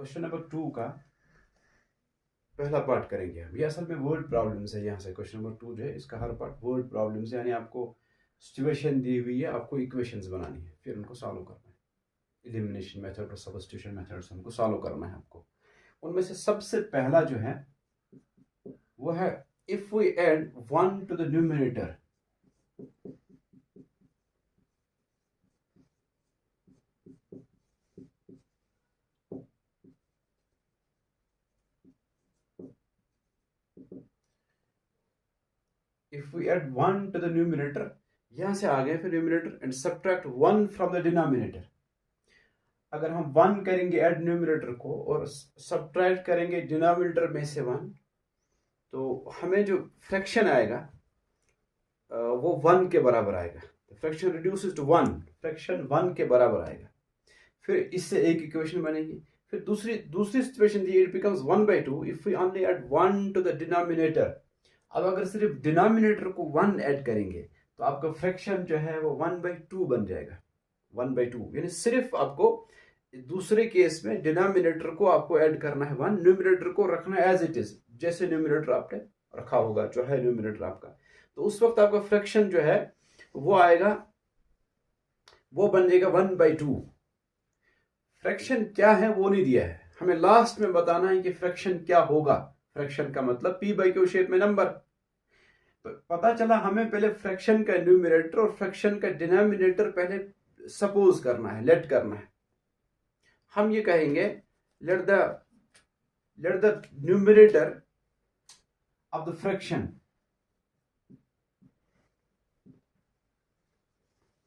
Question number 2 का पहला part करेंगे हम। ये असल में वर्ड प्रॉब्लम्स है। यहाँ से क्वेश्चन नंबर 2 जो है इसका हर पार्ट वर्ड प्रॉब्लम्स है, यानी आपको सिचुएशन दी हुई है, आपको इक्वेशंस बनानी है, फिर उनको सॉल्व करना है। एलिमिनेशन मेथड और सब्स्टिट्यूशन मेथड से उनको सॉल्व करना है आपको। उनमें से सबसे पहला जो है वो है if we add 1 to the numerator, if we add 1 to the numerator, यहां से आ गए फिर numerator, and subtract 1 from the denominator. अगर हम 1 करेंगे ऐड न्यूमरेटर को और सब्ट्रैक्ट करेंगे डिनोमिनेटर में से 1, तो हमें जो फ्रैक्शन आएगा वो 1 के बराबर आएगा। फ्रैक्शन रिड्यूसेस टू 1, फ्रैक्शन 1 के बराबर आएगा। फिर इससे एक इक्वेशन बनेगी। फिर दूसरी सिचुएशन दी, it becomes 1/2 if we only add 1 to the denominator. अब अगर सिर्फ डिनोमिनेटर को 1 ऐड करेंगे तो आपका फ्रैक्शन जो है वो 1/2 बन जाएगा। 1/2 यानी सिर्फ आपको दूसरे केस में डिनोमिनेटर को आपको ऐड करना है 1, न्यूमरेटर को रखना है एज इट इज, जैसे न्यूमरेटर आपने रखा होगा, जो है न्यूमरेटर आपका। तो उस वक्त आपका फ्रैक्शन जो है वो आएगा, वो बन जाएगा 1/2। फ्रैक्शन क्या है वो नहीं दिया है, हमें लास्ट में बताना है कि फ्रैक्शन क्या होगा। फ्रैक्शन का मतलब p/q शेप में नंबर। तो पता चला हमें पहले फ्रैक्शन का न्यूमरेटर और फ्रैक्शन का डिनोमिनेटर पहले सपोज करना है, लेट करना है। हम ये कहेंगे let the numerator of the fraction,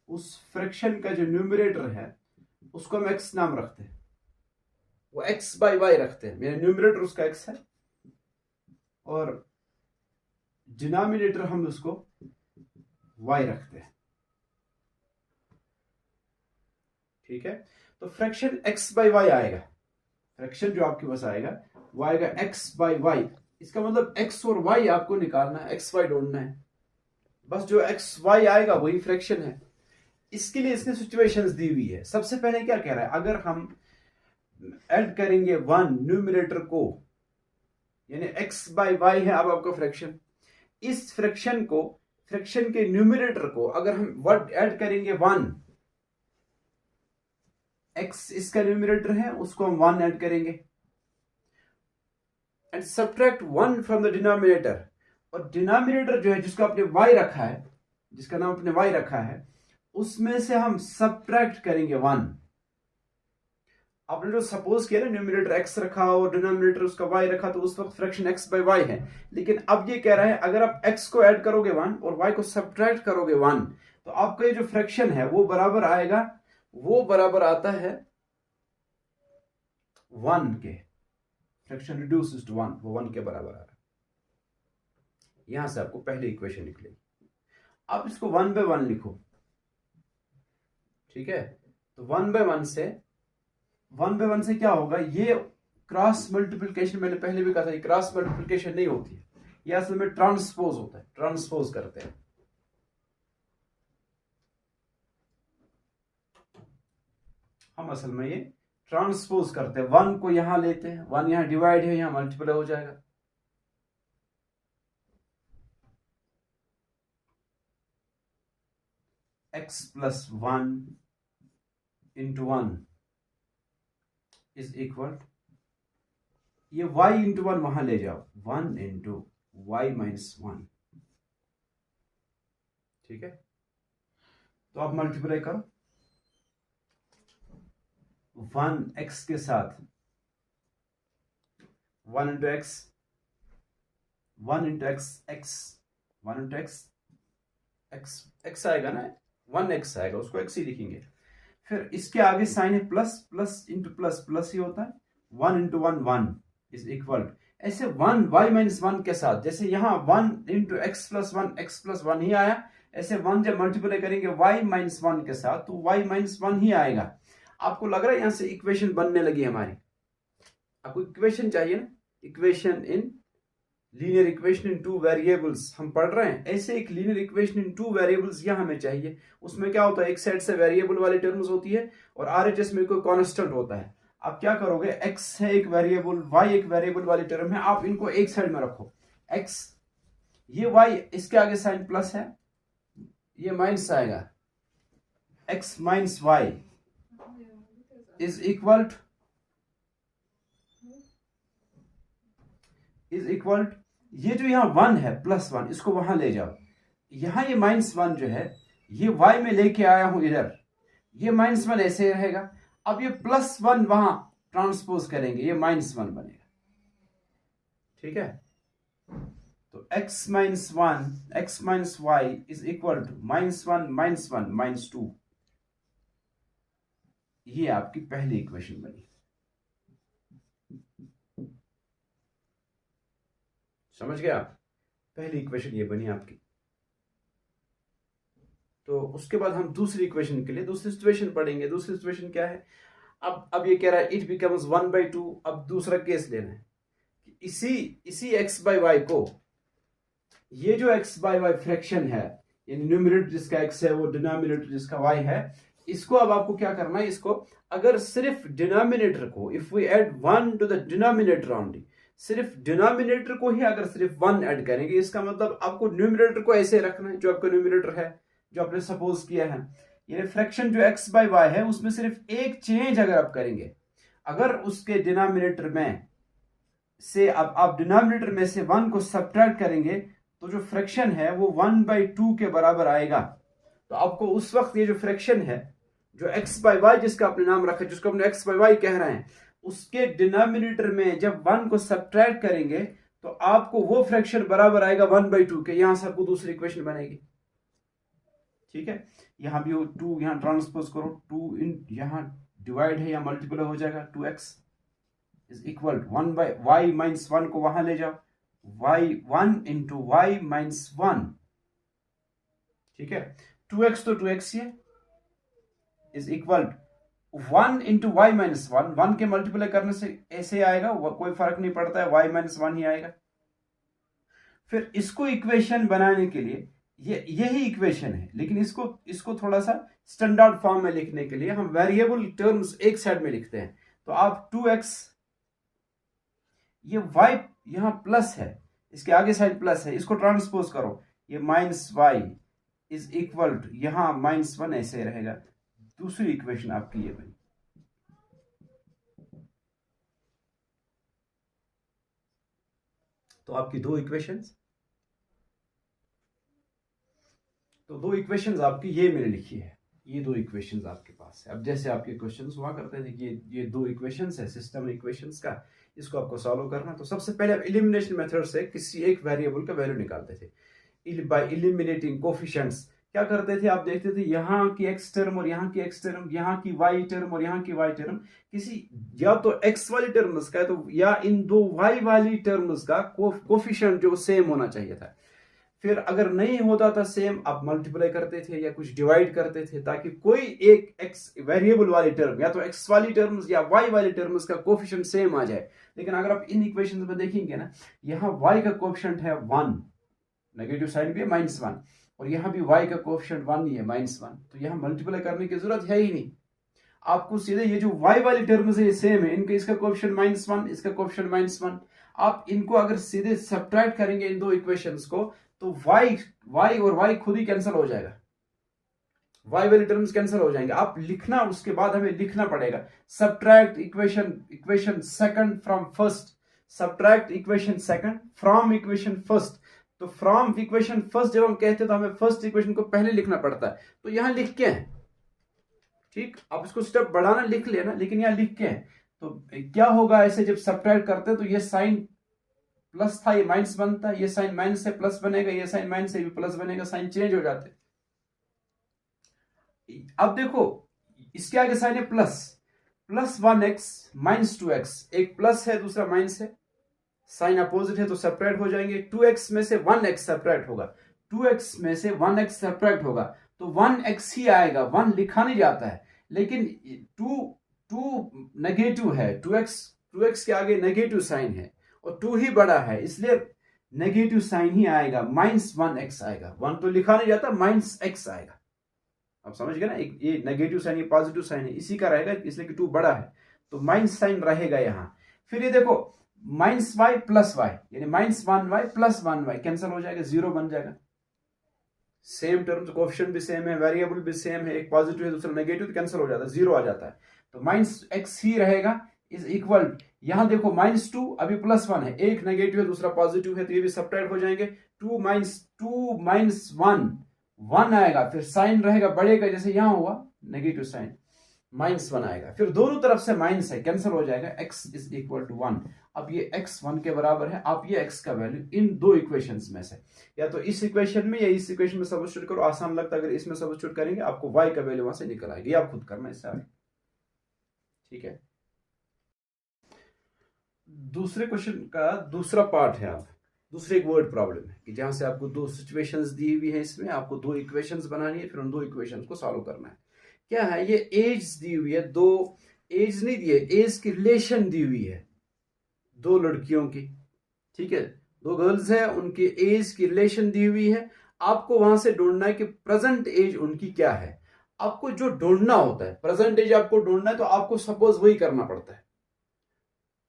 उस फ्रैक्शन का जो न्यूमरेटर है उसको हम x नाम रखते हैं, वो x/y रखते हैं। मेरा न्यूमरेटर उसका x है और डिनोमिनेटर हम उसको y रखते हैं। ठीक है, तो फ्रैक्शन x/y आएगा। फ्रैक्शन जो आपके पास आएगा वो आएगा x/y। इसका मतलब x और y आपको निकालना है, xy ढूंढना है। बस जो xy आएगा वही फ्रैक्शन है। इसके लिए इसने सिचुएशंस दी हुई है। सबसे पहले क्या कह रहा है, अगर हम ऐड करेंगे 1 न्यूमरेटर को, यानी x/y है अब आपका फ्रैक्शन, इस फ्रैक्शन को, फ्रैक्शन के न्यूमरेटर को अगर हम वर्ड ऐड करेंगे 1, x इसका न्यूमरेटर है उसको हम 1 ऐड करेंगे, and subtract 1 from the denominator. और डिनोमिनेटर जो है जिसको आपने y रखा है, जिसका नाम आपने y रखा है, उसमें से हम सब्ट्रैक्ट करेंगे 1। आपने जो सपोज किया ना, न्यूमरेटर x रखा और डिनोमिनेटर उसका y रखा, तो उस वक्त फ्रैक्शन x/y है। लेकिन अब ये कह रहा है अगर आप x को ऐड करोगे 1 और y को सब्ट्रैक्ट करोगे 1, तो आपका ये जो फ्रैक्शन है वो बराबर आएगा, वो बराबर आता है 1 के। फ्रैक्शन रिड्यूसेस टू 1, वो 1 के बराबर आ रहा है। यहां से आपको पहली इक्वेशन निकलेगी। आप इसको 1/1 लिखो। ठीक है, तो 1/1 से क्या होगा, ये क्रॉस मल्टीप्लिकेशन, मैंने पहले भी कहा था, ये क्रॉस मल्टीप्लिकेशन नहीं होती है, ये असल में ट्रांसपोज होता है, ट्रांसपोज करते हैं। हम असल में ये ट्रांसपोज करते हैं, 1 को यहां लेते हैं, 1 यहां डिवाइड है, यहां मल्टीप्लाई हो जाएगा। x+1 into 1 इज इक्वल, ये y into 1 वहां ले जाओ, 1 into y minus 1। ठीक है, तो आप मल्टीप्लाई करो 1 x के साथ, 1 into x, 1 into x, x 1 into x, x आएगा ना, 1x आएगा, उसको x ही लिखेंगे। फिर इसके आगे साइन है plus, plus into plus plus ही होता है, 1 into 1 1 इज इक्वल। ऐसे 1 y minus 1 के साथ, जैसे यहां 1 into x plus 1 ही आया, ऐसे 1 जब मल्टीप्लाई करेंगे y minus 1 के साथ तो y minus 1 ही आएगा। आपको लग रहा है यहां से इक्वेशन बनने लगी हमारी। आपको इक्वेशन चाहिए ना, equation in linear equation in 2 variables हम पढ़ रहे हैं, ऐसे एक लीनियर इक्वेशन इन 2 वेरिएबल्स यहां हमें चाहिए। उसमें क्या होता है, एक साइड से वेरिएबल वाली टर्म्स होती है और RHS में कोई कांस्टेंट होता है। आप क्या करोगे, x है एक वेरिएबल, y एक वेरिएबल वाली टर्म है, आप इनको एक साइड में रखो। x, ये y, इसके आगे साइन प्लस है, ये माइनस आएगा, x minus Y is equal ये जो यहाँ 1 है +1, इसको वहां ले जाओ। यहां ये -1 जो है ये y में लेके आया हूं इधर, ये -1 ऐसे रहेगा। अब ये +1 वहां ट्रांसपोज करेंगे, ये -1 बनेगा। ठीक है, तो x minus y is equal to -1 -2। ये आपकी पहली इक्वेशन बनी। समझ गया, पहली इक्वेशन ये बनी आपकी। तो उसके बाद हम दूसरी इक्वेशन के लिए दूसरी सिचुएशन पढ़ेंगे। दूसरी सिचुएशन क्या है, अब ये कह रहा है इट बिकम्स 1/2। अब दूसरा केस लेना है, इसी x/y को, ये जो x/y फ्रैक्शन है, यानी न्यूमरेटर जिसका x है वो डिनोमिनेटर जिसका y है, इसको अब आपको क्या करना है, इसको अगर सिर्फ डिनोमिनेटर को, if we add 1 to the denominator only, सिर्फ डिनोमिनेटर को ही अगर सिर्फ 1 ऐड करेंगे, इसका मतलब आपको न्यूमरेटर को ऐसे रखना है जो आपका न्यूमरेटर है, जो आपने सपोज किया है। यानी फ्रैक्शन जो x/y है उसमें सिर्फ एक चेंज अगर आप करेंगे, अगर उसके डिनोमिनेटर में से आप डिनोमिनेटर में से 1 को सब्ट्रैक्ट करेंगे तो जो फ्रैक्शन है वो 1/2 के बराबर आएगा। तो आपको उस वक्त ये जो फ्रैक्शन है, जो x/y जिसका आपने नाम रखा, जिसको अपने x/y कह रहे हैं, उसके डिनोमिनेटर में जब 1 को सब्ट्रैक्ट करेंगे तो आपको वो फ्रैक्शन बराबर आएगा 1/2 के। यहां से आपको दूसरी इक्वेशन बनेगी। ठीक है, यहां भी 2 यहां ट्रांसपोज करो, 2 इन यहां डिवाइड है, यहां मल्टीप्लाई हो जाएगा, 2x is equal 1/y minus 1 को वहां ले जाओ, y1 इंटू y माइनस 1। ठीक है, 2x तो 2x ये is equal 1 into y minus 1 के मल्टीप्लाई करने से ऐसे आएगा, कोई फर्क नहीं पड़ता है, y माइनस 1 ही आएगा। फिर इसको इक्वेशन बनाने के लिए, यही इक्वेशन है, लेकिन इसको थोड़ा सा स्टैंडर्ड फॉर्म में लिखने के लिए हम वेरिएबल टर्म्स एक साइड में लिखते हैं। तो आप 2x, ये y यहां प्लस है, इसके आगे साइड प्लस है, इसको ट्रांसपोज करो, ये -y इज इक्वल टू यहां -1 ऐसे रहेगा। दूसरी इक्वेशन आपकी ये बनी। तो आपकी दो इक्वेशंस आपकी ये मैंने लिखी है, ये दो इक्वेशंस आपके पास है। अब जैसे आपके क्वेश्चंस हुआ करते थे कि ये दो इक्वेशंस है, सिस्टम इक्वेशंस का, इसको आपको सॉल्व करना। तो सबसे पहले आप एलिमिनेशन मेथड से किसी एक वेरिएबल का वैल्यू निकालते थे बाय एलिमिनेटिंग कोफिशिएंट्स। क्या करते थे, आप देखते थे यहाँ की x टर्म और यहाँ की x टर्म, यहाँ की y टर्म और यहाँ की y टर्म, किसी या तो x वाली टर्म्स का तो या इन दो y वाली टर्म्स का कोफिशिएंट जो सेम होना चाहिए था। फिर अगर नहीं होता था सेम, आप मल्टीप्लाई करते थे या कुछ डिवाइड करते थे, ताकि कोई एक x वेरिएबल वाली टर्म या तो x वाली टर्म्स या y वाली टर्म्स का कोफिशिएंट सेम आ जाए। लेकिन अगर आप इन इक्वेशंस में देखेंगे ना, यहाँ y का कोफिशिएंट है 1, नेगेटिव साइन भी है -1, और यहाँ भी y का कोफिशिएंट 1 ही है -1, तो यहाँ मल्टीप्लाई करने की जरूरत है ही नहीं। आपको सीधे ये जो y वाली टर्म्स है ये सेम है, इनका इसका कोफिशिएंट -1, इसका कोफिशिएंट -1, आप इनको अगर सीधे सब्ट्रैक्ट करेंगे इन दो इक्वेशंस को, तो y और y खुद ही कैंसिल हो जाएगा, y वाली टर्म्स कैंसिल हो जाएंगे। आप लिखना, उसके बाद हमें लिखना पड़ेगा subtract equation second from first, subtract equation second from equation first. तो फ्रॉम इक्वेशन फर्स्ट जब हम कहते हैं तो हमें फर्स्ट इक्वेशन को पहले लिखना पड़ता है, तो यहां लिख के हैं। ठीक, आप इसको स्टेप बढ़ाना लिख लेना, लेकिन यहां लिख के हैं। तो क्या होगा ऐसे जब सब्ट्रैक्ट करते हैं, तो ये साइन प्लस था, ये माइनस बनता है, ये साइन माइनस से प्लस बनेगा, ये साइन माइनस से भी प्लस बनेगा, साइन चेंज हो जाते। अब देखो इसके आगे साइन है प्लस 1x माइनस 2x, एक प्लस है दूसरा माइनस है, साइन अपोजिट है तो सेपरेट हो जाएंगे। 2x में से 1x सेपरेट होगा, 2x में से 1x सेपरेट होगा, तो 1x ही आएगा, 1 लिखा नहीं जाता है। लेकिन 2 नेगेटिव है, 2x के आगे नेगेटिव साइन है और 2 ही बड़ा है, इसलिए नेगेटिव साइन ही आएगा, -1x आएगा। 1 तो लिखा नहीं जाता, -x आएगा। आप समझ गए ना, ये नेगेटिव साइन, ये पॉजिटिव साइन है, इसी का रहेगा, इसलिए कि 2 बड़ा है। तो माइनस साइन रहेगा यहां। फिर ये देखो माइनस वाई प्लस वाई यानी minus 1y plus 1y cancel हो जाएगा, 0 बन जाएगा। सेम टर्म्स, कोएफिशिएंट भी सेम है, वेरिएबल भी सेम है, एक पॉजिटिव है दूसरा नेगेटिव, तो कैंसिल हो जाता है, 0 आ जाता है। तो माइनस एक्स ही रहेगा इज इक्वल, यहां देखो -2 अभी +1 है, एक नेगेटिव है दूसरा पॉजिटिव है, तो ये भी सब्ट्रैक्ट हो जाएंगे। 2 माइनस 1 आएगा, फिर साइन रहेगा बढ़ेगा, जैसे यहां हुआ नेगेटिव साइन, -1 आएगा, फिर दोनों तरफ से माइनस है, कैंसिल हो जाएगा, x इज इक्वल टू 1। अब ये x 1 के बराबर है, आप ये x का वैल्यू इन दो इक्वेशंस में से या तो इस इक्वेशन में या इस इक्वेशन में सब्स्टिट्यूट करो, आसान लगता है। अगर इसमें सब्स्टिट्यूट करेंगे आपको y का वैल्यू वहां से निकल आएगी, आप खुद करना इससे आगे, ठीक है। दूसरे क्वेश्चन का दूसरा पार्ट है, आप दूसरे एक वर्ड प्रॉब्लम है कि जहां से आपको दो सिचुएशंस दी हुई है, इसमें आपको दो इक्वेशंस बनानी है, फिर उन दो इक्वेशंस को सॉल्व करना है। क्या है, ये एज दी हुई है, दो एज नहीं दी है, एज की रिलेशन दी हुई है दो लड़कियों की, ठीक है, दो गर्ल्स है, उनकी एज की रिलेशन दी हुई है। आपको वहां से ढूंढना है कि प्रेजेंट एज उनकी क्या है। आपको जो ढूंढना होता है प्रेजेंट एज आपको ढूंढना है, तो आपको सपोज वही करना पड़ता है।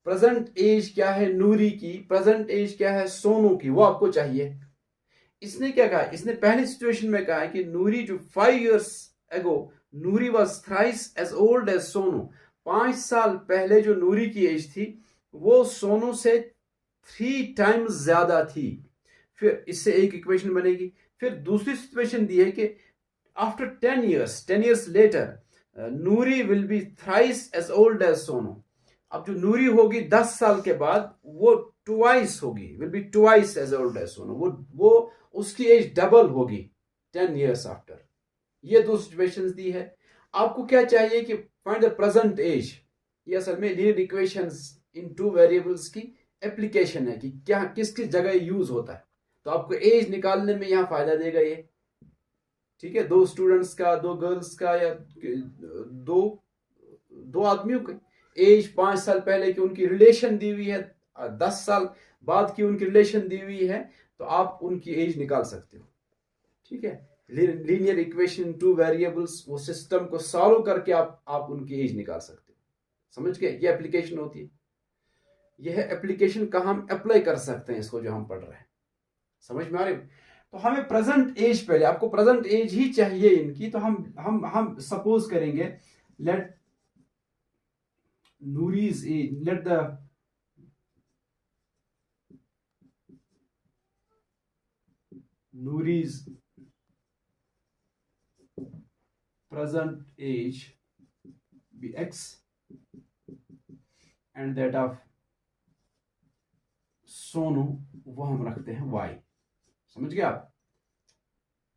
प्रेजेंट एज क्या है नूरी की, प्रेजेंट एज क्या है सोनू की, वो आपको चाहिए। इसने क्या कहा, इसने पहली सिचुएशन में कहा है कि नूरी जो 5 years ago Noori was thrice as old as Sonu, 5 साल पहले जो नूरी की एज थी वो सोनू से 3 times ज्यादा थी। फिर इससे एक इक्वेशन बनेगी। फिर दूसरी सिचुएशन दी है कि after 10 years later Noori will be thrice as old as Sonu. अब जो नूरी होगी 10 साल के बाद वो ट्वाइस होगी, will be twice as old as Sonu, वो उसकी एज डबल होगी 10 years आफ्टर। ये दो सिचुएशंस दी है। आपको क्या चाहिए कि फाइंड द प्रेजेंट एज। ये असल में लीनियर इक्वेशंस इन टू वेरिएबल्स की एप्लीकेशन है कि क्या किस किस जगह यूज होता है। तो आपको एज निकालने में यहां फायदा देगा ये, ठीक है। दो स्टूडेंट्स का, दो गर्ल्स का, या दो आदमियों का एज 5 साल पहले की उनकी रिलेशन दी हुई है, 10 साल बाद की उनकी रिलेशन दी हुई है, तो आप उनकी एज निकाल सकते हो, ठीक है। लीनियर इक्वेशन टू वेरिएबल्स, वो सिस्टम को सॉल्व करके आप उनकी एज निकाल सकते हो, समझ गए। ये एप्लीकेशन होती है। यह एप्लीकेशन कहाँ हम अप्लाई कर सकते हैं इसको जो हम पढ़ रहे हैं, समझ में आ रही। तो हमें प्रेजेंट एज, पहले आपको प्रेजेंट एज ही चाहिए इनकी। तो हम सपोज करेंगे let Noori's age, let the Noori's present age be x and that of Sonu वो हम रखते हैं y। समझ गए आप,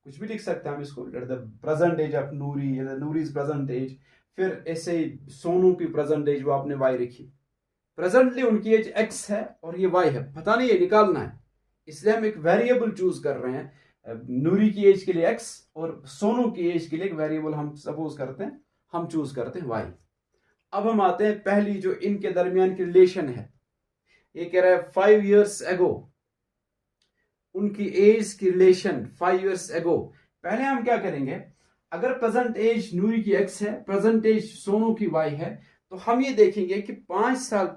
कुछ भी लिख सकते हैं हम इसको, let the present age of Noori, Noori's present age, फिर ऐसे सोनू की प्रेजेंट एज वो आपने y रखी। प्रेजेंटली उनकी एज x है और ये y है, पता नहीं ये निकालना है, इसलिए हम एक वेरिएबल चूज कर रहे हैं। नूरी की एज के लिए x और सोनू की एज के लिए एक वेरिएबल हम सपोज करते हैं, हम चूज करते हैं y। अब हम आते हैं पहली जो इनके दरमियान की रिलेशन है। ये कह रहा है 5 years ago, उनकी एज की रिलेशन 5 years ago। पहले हम क्या करेंगे, अगर प्रेजेंट एज नूरी की x है, प्रेजेंट एज सोनू की y है, तो हम ये देखेंगे कि 5 साल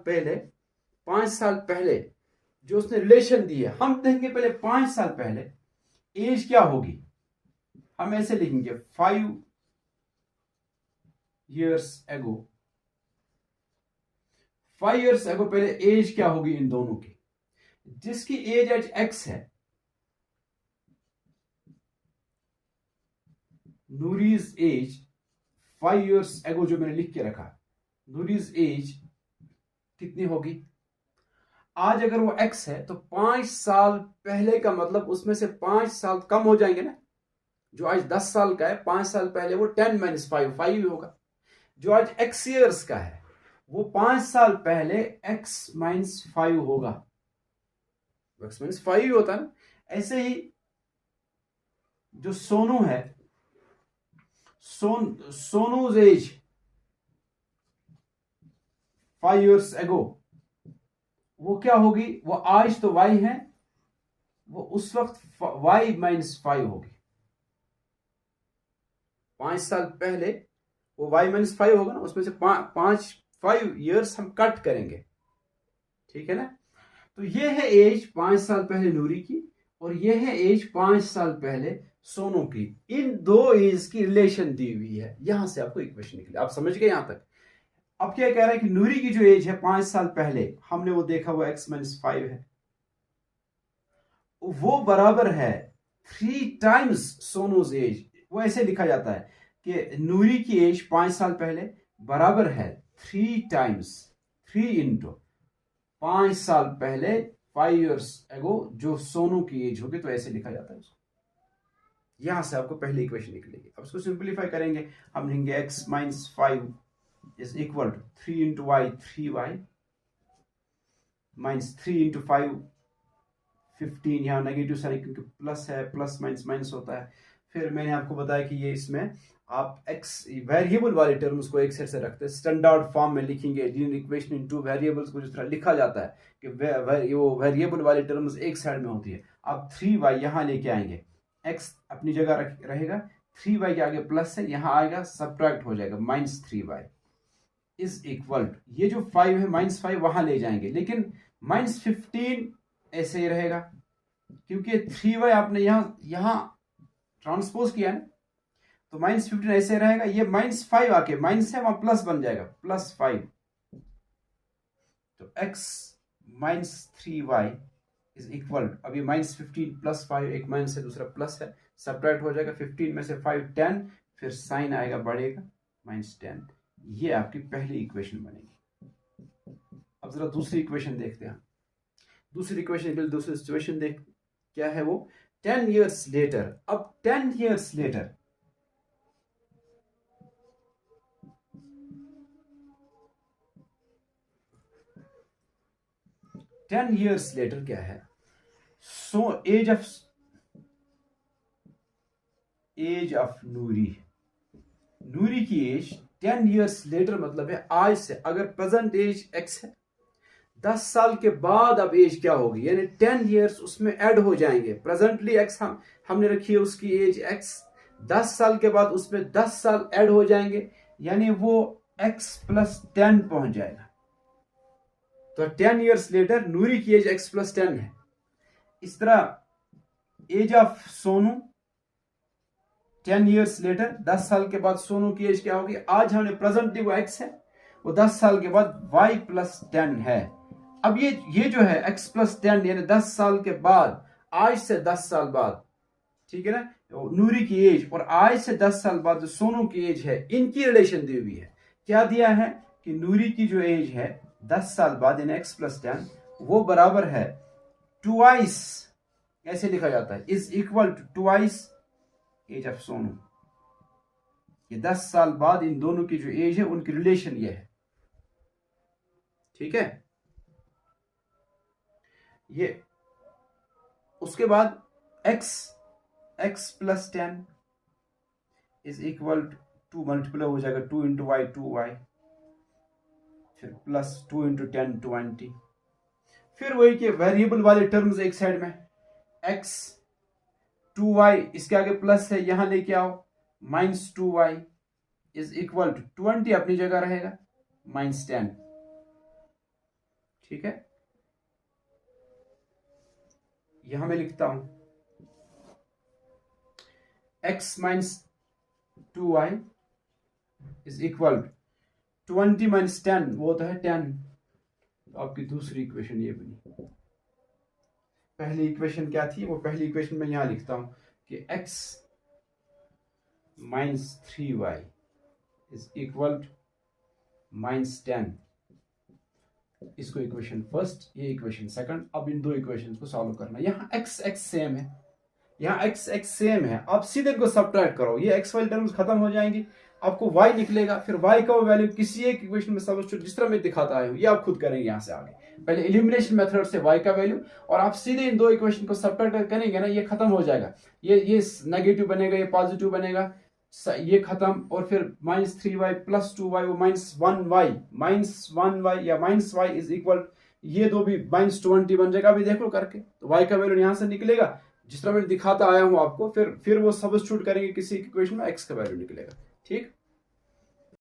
पहले जो उसने रिलेशन दी है, हम देखेंगे पहले 5 साल पहले एज क्या होगी। हम ऐसे लिखेंगे 5 years ago, 5 years ago पहले एज क्या होगी इन दोनों की। जिसकी एज आज x है, नूरीज एज 5 years ago जो मैंने लिख के रखा, नूरीज एज कितनी होगी। आज अगर वो x है तो 5 साल पहले का मतलब उसमें से 5 साल कम हो जाएंगे ना। जो आज 10 साल का है, 5 साल पहले वो 10 - 5 5 ही होगा। जो आज x years का है वो 5 साल पहले x - 5 होगा, x - 5 ही होता है ना। ऐसे ही जो सोनू है, सोनूज एज 5 years ago वो क्या होगी, वो आज तो y है, वो उस वक्त y - 5 होगी। 5 साल पहले वो y - 5 होगा ना, उसमें से 5 5 years हम कट करेंगे, ठीक है ना। तो ये है एज 5 साल पहले नूरी की और ये है एज 5 साल पहले सोनू की। इन दो एज की रिलेशन दी हुई है, यहां से आपको इक्वेशन निकले। आप समझ गए यहां तक। अब क्या कह रहा है कि नूरी की जो एज है 5 साल पहले हमने वो देखा, वो x-5 है, वो बराबर है 3 टाइम्स सोनूज एज। वो ऐसे लिखा जाता है कि नूरी की एज 5 साल पहले बराबर है 3 टाइम्स, 3 इंटू 5 साल पहले 5 years ago जो सोनू की एज होगी। तो ऐसे लिखा जाता है उसको। यहां से आपको पहली इक्वेशन निकलेगी। अब उसको सिंप्लीफाई करेंगे, हम लिखेंगे x-5 is equal to 3 into Y 3y minus 3 into 5 15। यहाँ नेगेटिव साइन क्योंकि प्लस है, प्लस माइनस माइनस होता है। फिर मैंने आपको बताया कि ये इसमें आप x वेरिएबल वाले टर्म्स को एक साइड से रखते हैं, स्टैंडर्ड फॉर्म में लिखेंगे लीनियर इक्वेशन इन 2 वेरिएबल्स को जिस तरह लिखा जाता है कि वो वेरिएबल वाले टर्म्स एक साइड में होती है। आप 3y यहाँ लेके आएंगे, x अपनी जगह रहेगा, 3y के आगे प्लस है, यहाँ आएगा सब्ट्रैक्ट हो जाएगा -3y इज इक्वल टू, ये जो 5 है -5 वहां ले जाएंगे, लेकिन -15 ऐसे ही रहेगा क्योंकि 3y आपने यहां ट्रांसपोज किया ना। तो -15 ऐसे रहेगा, ये -5 आके माइनस है वहां प्लस बन जाएगा +5। तो x -3y इज इक्वल, अब ये -15 +5, एक माइनस है दूसरा प्लस है, सब्ट्रैक्ट हो जाएगा 15 में से 5 10, फिर साइन आएगा बढ़ेगा -10। ये आपकी पहली इक्वेशन बनेगी। अब जरा दूसरी इक्वेशन देखते हैं। दूसरी इक्वेशन के लिए दूसरी सिचुएशन देख, क्या है वो, 10 years later। अब 10 years later क्या है, सो एज ऑफ नूरी की एज 10 years later मतलब है आज से। अगर प्रेजेंट एज x है, 10 साल के बाद अब एज क्या होगी, यानी 10 years उसमें ऐड हो जाएंगे। प्रेजेंटली x हमने रखी है उसकी एज x, 10 साल के बाद उसमें 10 साल ऐड हो जाएंगे, यानी वो x + 10 पहुंच जाएगा। तो 10 years later नूरी की एज x + 10 है। इस तरह age of Sonu 10 years later, 10 साल के बाद सोनू की एज क्या होगी। आज हमने प्रेजेंटली वो x है, वो 10 साल के बाद y + 10 है। अब ये जो है x + 10 यानी 10 साल के बाद, आज से 10 साल बाद, ठीक है ना, नूरी की एज और आज से 10 साल बाद जो सोनू की एज है, इनकी रिलेशन दी हुई है। क्या दिया है कि नूरी की जो एज है 10 साल बाद यानी x + 10 वो बराबर है ट्वाइस, ऐसे लिखा जाता है, is equal to twice age of Sonu. ये 10 साल बाद इन दोनों की जो एज है उनकी रिलेशन ये है, ठीक है। ये उसके बाद x + 10 is equal to multiply हो जाएगा 2 इंटू वाई 2y, फिर +2 इंटू 10 20। फिर वही के वेरिएबल वाले टर्म्स एक साइड में, x 2y इसके आगे प्लस है, यहां लेके आओ, -2y इज इक्वल टू 20 अपनी जगह रहेगा -10, ठीक है। यहां मैं लिखता हूं x -2y is equal to 20 - 10, वो तो है 10। तो आपकी दूसरी इक्वेशन ये बनी। पहली इक्वेशन क्या थी, वो पहली इक्वेशन में यहां लिखता हूं कि x -3y is equal to -10। इसको इक्वेशन फर्स्ट, ये इक्वेशन सेकंड। अब इन दो इक्वेशन को सॉल्व करना। यहाँ x सेम है, यहाँ x सेम है, आप सीधे को सब्ट्रैक्ट करो, ये x वाली टर्म्स खत्म हो जाएंगी, आपको y निकलेगा। फिर y का वो वैल्यू किसी एक इक्वेशन में सब्स्टिट्यूट, जिस तरह मैं दिखाता आया हूं, ये आप खुद करेंगे। यहाँ से आगे पहले एलिमिनेशन मेथड से y का वैल्यू, और आप सीधे इन दो इक्वेशन को सब्ट्रैक्ट करेंगे ना, ये खत्म हो जाएगा। ये नेगेटिव बनेगा, ये पॉजिटिव बनेगा, ये खत्म, और फिर -3y + 2y, वो -1y या -y इज इक्वल, ये दो भी -20 बन जाएगा। अभी देख लो करके, तो y का वैल्यू यहां से निकलेगा जिस तरह मैं दिखाता आया हूं आपको। फिर वो सब्स्टिट्यूट करेंगे किसी इक्वेशन में, x का वैल्यू निकलेगा, ठीक।